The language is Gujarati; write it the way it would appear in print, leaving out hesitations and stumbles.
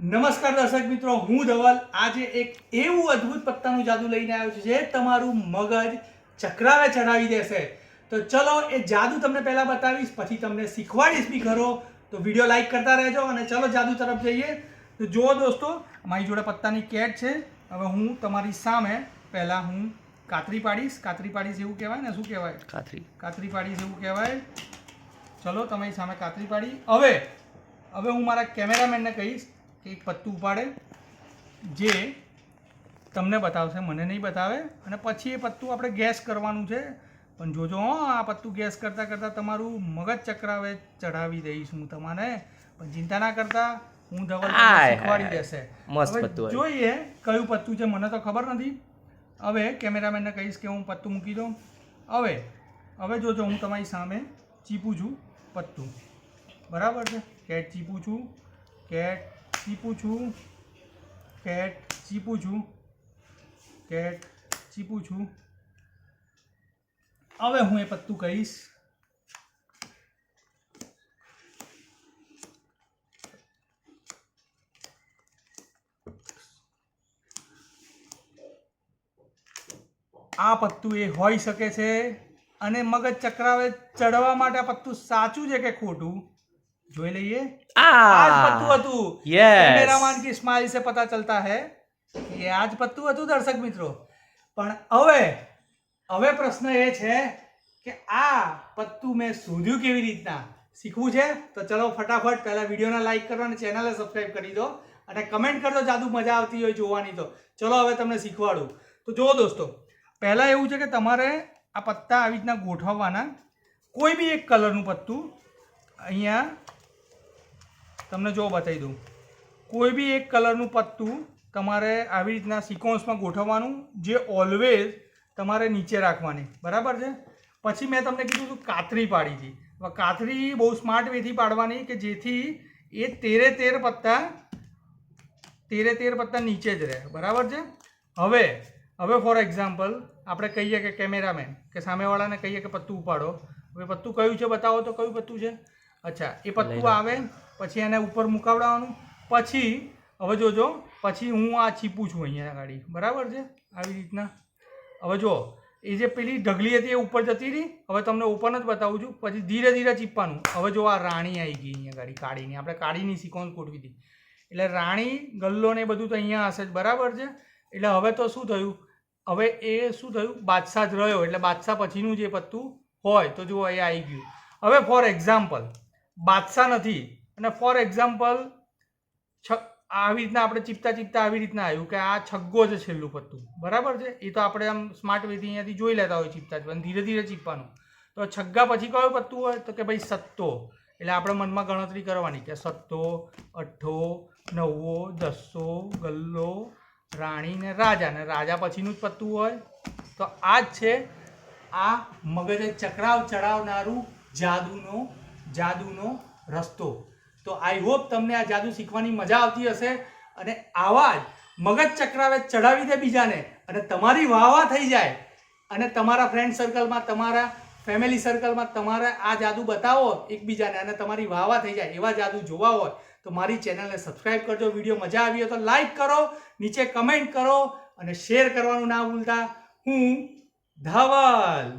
નમસ્કાર દર્શક મિત્રો, હું ધવલ આજે એક એવું અદ્ભુત પત્તાનું જાદુ લઈને આવ્યો છું જે તમારું મગજ ચક્રાવે ચડાવી દેશે. તો ચલો એ જાદુ તમને પહેલા બતાવીશ, પછી તમને શીખવાડીશ બી ખરો. તો વિડીયો લાઈક કરતા રહેજો અને ચલો જાદુ તરફ જઈએ. તો જુઓ દોસ્તો, મારી જોડે પત્તાની કેટ છે. હવે હું તમારી સામે પહેલા હું કાતરી પાડીશ એવું કહેવાય ને, શું કહેવાય? કાતરી પાડીશ એવું કહેવાય. ચલો તમારી સામે કાતરી પાડી. હવે હું મારા કેમેરામેનને કહીશ એક પત્તું ઉપાડે જે તમને બતાવશે, મને નહીં બતાવે. અને પછી એ પત્તું આપણે ગેસ કરવાનું છે. પણ જોજો આ પત્તું ગેસ કરતાં કરતાં તમારું મગજ ચક્રાવે ચડાવી દઈશ હું તમને. પણ ચિંતા ના કરતા, હું ધવલ શીખવાડી દેશે. હવે જોઈએ કયું પત્તું છે, મને તો ખબર નથી. હવે કેમેરામેનને કહીશ કે હું પત્તું મૂકી દઉં. હવે જોજો, હું તમારી સામે ચીપું છું પત્તું, બરાબર છે? કેટ ચીપું છું, કેટ ચીપું છું, કેટ ચીપું છું, કેટ ચીપું છું. હવે હું એ પત્તું કહીશ આ પત્તું એ હોઈ શકે છે. અને મગજ ચક્રાવે ચડવા માટે આ પત્તું સાચું છે કે ખોટું જોઈ લઈએ. आज पत्तू હતું. कैमरामैन की स्माइल से पता चलता है ये आज पत्तू હતું દર્શક મિત્રો. પણ હવે પ્રશ્ન એ છે કે આ પત્તું મેં શોધ્યું કેવી રીતના, શીખવું છે. તો ચલો ફટાફટ પહેલા વિડીયોને લાઈક કરો અને ચેનલને સબસ્ક્રાઇબ કરી દો અને કમેન્ટ કરજો જાદુ મજા આવતી હોય જોવાની. તો ચલો હવે તમને શીખવાડું. તો જુઓ દોસ્તો, પહેલાં એવું છે કે તમારે આ પત્તા આવી રીતના ગોઠવવાના. કોઈ બી એક કલરનું પત્તું અહીંયા તમને જો બતાવી દઉં. કોઈ બી એક કલરનું પત્તું તમારે આવી રીતના સિક્વન્સમાં ગોઠવવાનું, જે ઓલવેઝ તમારે નીચે રાખવાની, બરાબર છે? પછી મેં તમને કીધું હતું કાતરી પાડી હતી. હવે કાતરી બહુ સ્માર્ટ વેથી પાડવાની કે જેથી એ 13 પત્તા નીચે જ રહે, બરાબર છે? હવે ફોર એક્ઝામ્પલ આપણે કહીએ કે કેમેરામેન કે સામેવાળાને કહીએ કે પત્તું ઉપાડો. હવે પત્તું કયું છે બતાવો તો, કયું પત્તું છે? અચ્છા, એ પત્તું આવે પછી એને ઉપર મુકાવડાવવાનું. પછી હવે જોજો, પછી હું આ ચીપું છું અહીંયા ગાડી, બરાબર છે? આવી રીતના. હવે જો એ જે પેલી ઢગલી હતી એ ઉપર જતી રહી. હવે તમને ઓપન જ બતાવું છું. પછી ધીરે ધીરે ચીપવાનું. હવે જો આ રાણી આવી ગઈ અહીંયા ગાડી, કાળીની. આપણે કાળીની સિક્વન્સ ગોઠવી હતી એટલે રાણી, ગલ્લો ને બધું તો અહીંયા હશે જ, બરાબર છે? એટલે હવે તો શું થયું, હવે એ શું થયું, બાદશાહ જ રહ્યો. એટલે બાદશાહ પછીનું જે પત્તું હોય તો જુઓ એ આવી ગયું. હવે ફોર એક્ઝામ્પલ બાદશાહ નથી અને ફોર એક્ઝામ્પલ આવી રીતના આપણે ચીપતા આવી રીતના આવ્યું કે આ છગ્ગો છે છેલ્લું પત્તું, બરાબર છે? એ તો આપણે આમ સ્માર્ટ વેથી અહીંયાથી જોઈ લેતા હોય ચીપતા જ, ધીરે ધીરે ચીપવાનું. તો છગ્ગા પછી કયું પત્તું હોય તો કે ભાઈ સત્તો. એટલે આપણે મનમાં ગણતરી કરવાની કે સત્તો, અઠ્ઠો, નવ્વો, દસો, ગલ્લો, રાણી ને રાજા. ને રાજા પછીનું જ પત્તું હોય. તો આ જ છે આ મગજે ચક્રાવ ચડાવનારું જાદુનો રસ્તો. તો આઈ હોપ તમને આ જાદુ શીખવાની મજા આવતી હશે. અને આવા જ મગજ ચક્રાવે ચડાવી દે બીજાને અને તમારી વાહ થઈ જાય. અને તમારા ફ્રેન્ડ સર્કલમાં, તમારા ફેમિલી સર્કલમાં તમારે આ જાદુ બતાવો એકબીજાને અને તમારી વાહ થઈ જાય. એવા જાદુ જોવા હોય તો મારી ચેનલને સબસ્ક્રાઈબ કરજો. વિડીયો મજા આવી હોય તો લાઈક કરો, નીચે કમેન્ટ કરો અને શેર કરવાનું ના ભૂલતા. હું ધવલ.